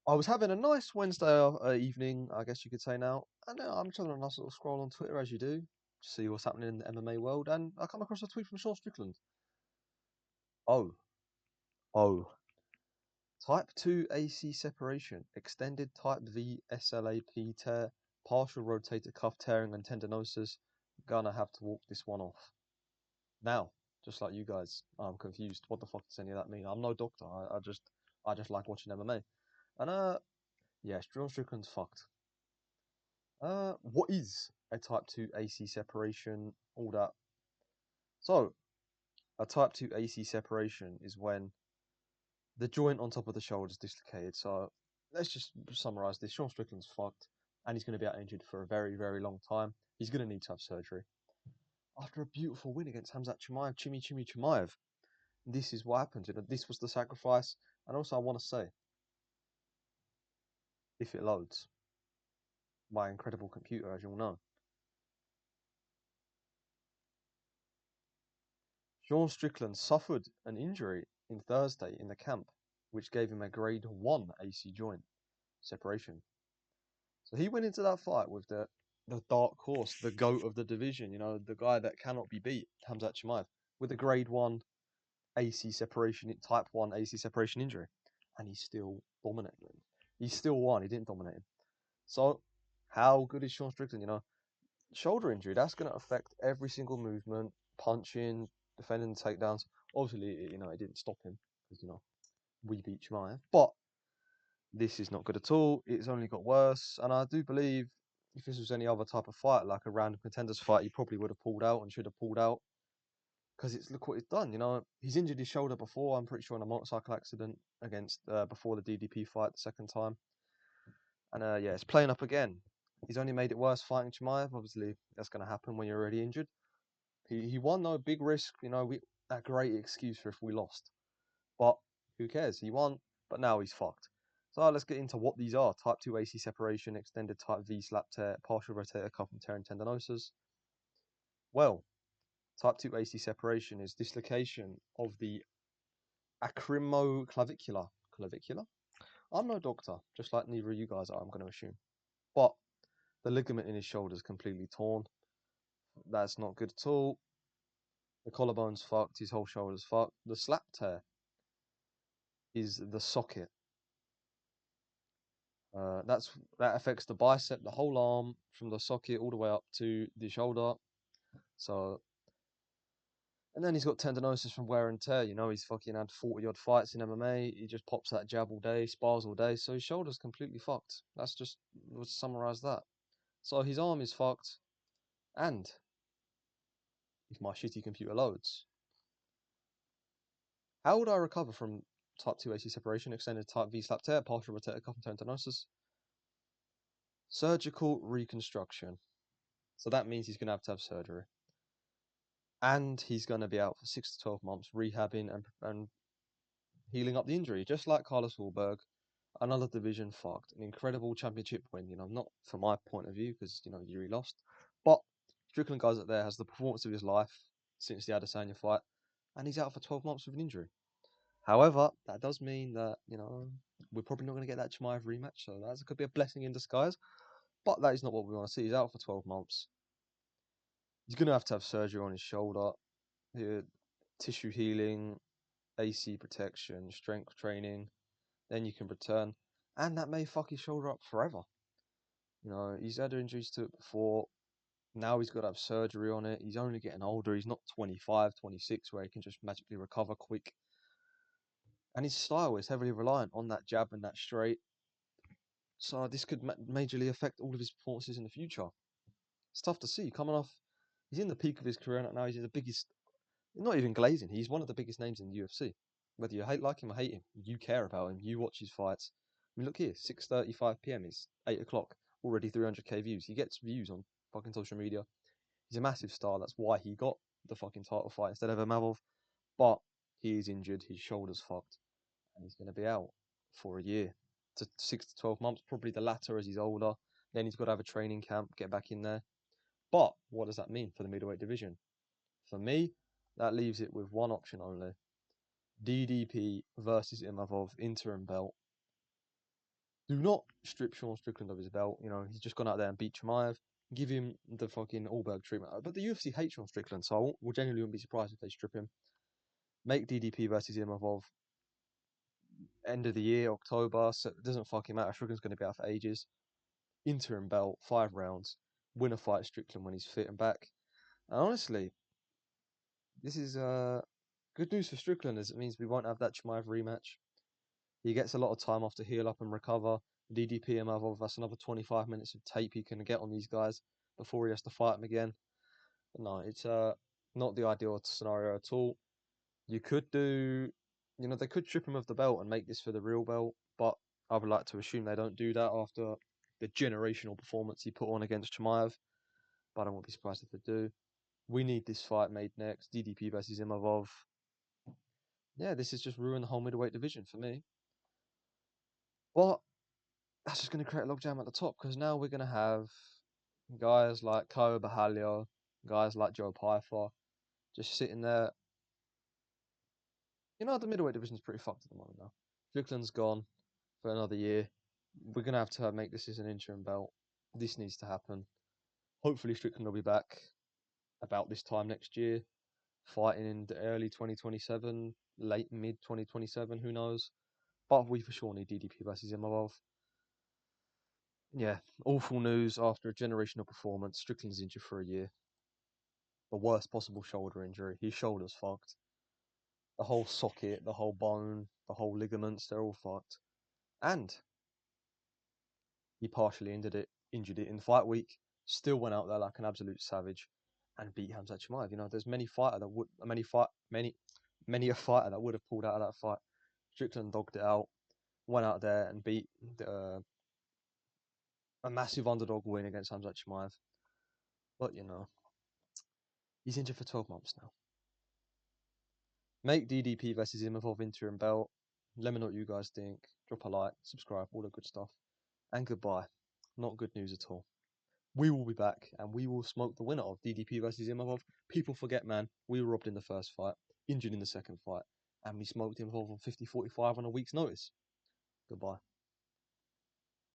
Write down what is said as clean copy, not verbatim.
I was having a nice Wednesday evening, I guess you could say now, and I'm just having a nice little scroll on Twitter as you do, to see what's happening in the MMA world, and I come across a tweet from Sean Strickland. Oh, oh, Type 2 AC separation, extended Type V SLAP tear, partial rotator cuff tearing and tendinosis. Gonna have to walk this one off. Now, just like you guys, I'm confused. What the fuck does any of that mean? I'm no doctor. I just like watching MMA. And yeah, Sean Strickland's fucked. What is a type 2 AC separation? All that. So, a type 2 AC separation is when the joint on top of the shoulder is dislocated. So, let's just summarize this. Sean Strickland's fucked, and he's going to be out injured for a very, very long time. He's going to need to have surgery. After a beautiful win against Hamzat Chimaev, Chimi Chimaev, this is what happened. You know, this was the sacrifice. And also, I want to say, if it loads, my incredible computer, as you'll know. Sean Strickland suffered an injury in Thursday in the camp, which gave him a grade 1 AC joint separation. So he went into that fight with the dark horse, the goat of the division, you know, the guy that cannot be beat, Hamzat Chimaev, with a grade 1 AC separation, type 1 AC separation injury. And he still dominated him. He still won, he didn't dominate him. So, how good is Sean Strickland? You know, shoulder injury, that's going to affect every single movement, punching, defending the takedowns. Obviously, you know, it didn't stop him because, you know, we beat Chimaev. But this is not good at all. It's only got worse. And I do believe if this was any other type of fight, like a random contenders fight, he probably would have pulled out and should have pulled out. Because it's look what he's done. You know, he's injured his shoulder before. I'm pretty sure in a motorcycle accident against before the DDP fight the second time. And yeah, it's playing up again. He's only made it worse fighting Chimaev. Obviously, that's going to happen when you're already injured. He won though, big risk. You know, a great excuse for if we lost. But who cares? He won, but now he's fucked. So let's get into what these are. Type 2 AC separation, extended type V slap tear, partial rotator cuff and tear and tendinosis. Well, type 2 AC separation is dislocation of the acromoclavicular. Clavicular? I'm no doctor, just like neither of you guys are, I'm going to assume. But the ligament in his shoulder is completely torn. That's not good at all. The collarbone's fucked, his whole shoulder's fucked. The slap tear is the socket. That affects the bicep, the whole arm, from the socket all the way up to the shoulder. So, and then he's got tendinosis from wear and tear. You know, he's fucking had 40 odd fights in MMA. He just pops that jab all day, spars all day. So his shoulder's completely fucked. Let's summarize that. So his arm is fucked, and if my shitty computer loads, how would I recover from type 2 AC separation, extended type V slap tear, partial rotator cuff and tendinosis? Surgical reconstruction. So that means he's going to have surgery. And he's going to be out for 6 to 12 months rehabbing and healing up the injury, just like Carlos Wahlberg. Another division fucked. An incredible championship win, you know, not from my point of view, because, you know, Yuri lost. But Strickland goes up there, has the performance of his life since the Adesanya fight, and he's out for 12 months with an injury. However, that does mean that, you know, we're probably not going to get that Chimaev rematch, so that could be a blessing in disguise. But that is not what we want to see. He's out for 12 months. He's going to have surgery on his shoulder, tissue healing, AC protection, strength training. Then you can return, and that may fuck his shoulder up forever. You know, he's had injuries to it before. Now he's got to have surgery on it. He's only getting older. He's not 25, 26, where he can just magically recover quick. And his style is heavily reliant on that jab and that straight. So this could majorly affect all of his performances in the future. It's tough to see. Coming off, he's in the peak of his career now. He's the biggest, not even glazing. He's one of the biggest names in the UFC. Whether you like him or hate him, you care about him. You watch his fights. I mean, look here, 6:35 p.m. It's 8 o'clock. Already 300k views. He gets views on fucking social media. He's a massive star. That's why he got the fucking title fight instead of Amavov. But he is injured. His shoulder's fucked, and he's going to be out for a year to 6 to 12 months. Probably the latter as he's older. Then he's got to have a training camp, get back in there. But what does that mean for the middleweight division? For me, that leaves it with one option only. DDP versus Imavov interim belt. Do not strip Sean Strickland of his belt. You know, he's just gone out there and beat Chimaev. Give him the fucking Allberg treatment. But the UFC hates Sean Strickland, so I will genuinely wouldn't be surprised if they strip him. Make DDP versus Imavov end of the year, October. So it doesn't fucking matter. Strickland's going to be out for ages. Interim belt, 5 rounds. Win a fight Strickland when he's fit and back. And honestly, this is good news for Strickland, as it means we won't have that Chimaev rematch. He gets a lot of time off to heal up and recover. DDP Imavov, that's another 25 minutes of tape he can get on these guys before he has to fight them again. But no, it's not the ideal scenario at all. You could do, they could strip him of the belt and make this for the real belt, but I would like to assume they don't do that after the generational performance he put on against Chimaev. But I won't be surprised if they do. We need this fight made next. DDP versus Imavov. Yeah, this has just ruined the whole middleweight division for me. But that's just going to create a logjam at the top, because now we're going to have guys like Ko Bahalio, guys like Joe Pyfer, just sitting there. The middleweight division's pretty fucked at the moment now. Strickland's gone for another year. We're going to have to make this as an interim belt. This needs to happen. Hopefully Strickland will be back about this time next year, fighting in the early 2027, late mid 2027, who knows. But we for sure need DDP versus Imavov. Yeah, awful news after a generational performance. Strickland's injured for a year. The worst possible shoulder injury. His shoulder's fucked. The whole socket, the whole bone, the whole ligaments, they're all fucked. And he partially injured it in the fight week. Still went out there like an absolute savage and beat Khamzat Chimaev. There's many a fighter that would have pulled out of that fight. Strickland dogged it out, went out there and beat a massive underdog win against Khamzat Chimaev. But he's injured for 12 months now. Make DDP versus Imavov interim belt. Let me know what you guys think. Drop a like, subscribe, all the good stuff. And goodbye. Not good news at all. We will be back and we will smoke the winner of DDP versus Imavov. People forget, man, we were robbed in the first fight, injured in the second fight, and we smoked Imavov on 50-45 on a week's notice. Goodbye.